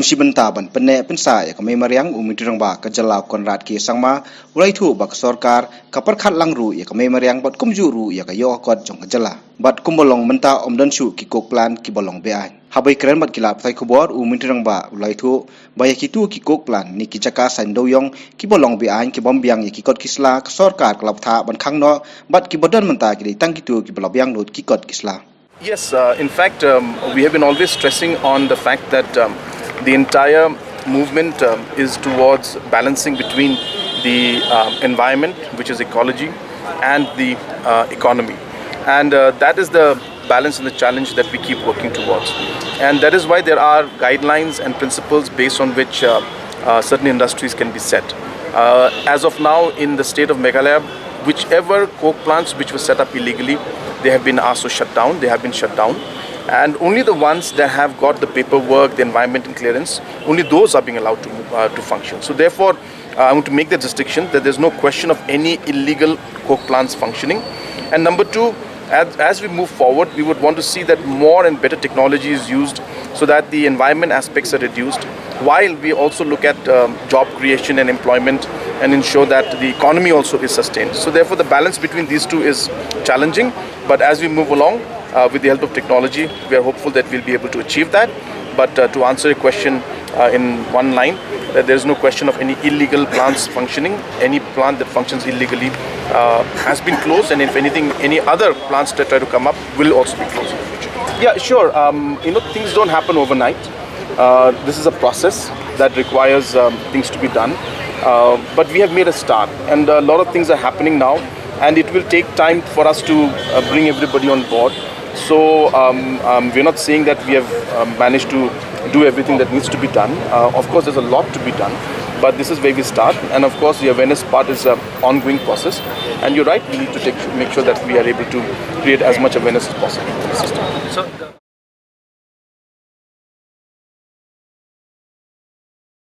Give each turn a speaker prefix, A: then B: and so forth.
A: Shibanta ban pene pensai ka mai mariang umitrang ba ka jylla konrad ki sangma ulai thu bak sarkar ka parkhat langru ya ka mai mariang bat kumjuru ya ka yo kot jong ka jylla bat kumbolong menta omdan shu ki kok plan ki bolong beaiñ habai kren bat kilap thai khobor umitrang ba ulai thu ba ya ki tu ki kok plan ni ki chaka san doyong ki bolong beaiñ ki bombiang ya ki kot kisla ka sarkar klap tha ban khang no bat ki bodan menta ki tang ki tu ki bolabyang not ki kot kisla.
B: Yes, in fact, we have been always stressing on the fact that the entire movement is towards balancing between the environment, which is ecology, and the economy. And that is the balance and the challenge that we keep working towards. And that is why there are guidelines and principles based on which certain industries can be set. As of now, in the state of Meghalaya, whichever coke plants which were set up illegally, they have been asked to shut down, they have been shut down. And only the ones that have got the paperwork, the environmental clearance, only those are being allowed to function. So therefore, I want to make the distinction that there's no question of any illegal coke plants functioning. And number two, as we move forward, we would want to see that more and better technology is used so that the environment aspects are reduced, while we also look at job creation and employment and ensure that the economy also is sustained. So therefore, the balance between these two is challenging, but as we move along with the help of technology, we are hopeful that we'll be able to achieve that. But to answer your question in one line, that there is no question of any illegal plants functioning. Any plant that functions illegally has been closed, and if anything, any other plants that try to come up will also be closed in the future. Yeah, sure. Things don't happen overnight. This is a process that requires things to be done. But we have made a start, and a lot of things are happening now, and it will take time for us to bring everybody on board. So we're not saying that we have managed to do everything that needs to be done. Of course, there's a lot to be done, but this is where we start. And of course, the awareness part is an ongoing process. And you're right, we need to make sure that we are able to create as much awareness as possible in the system.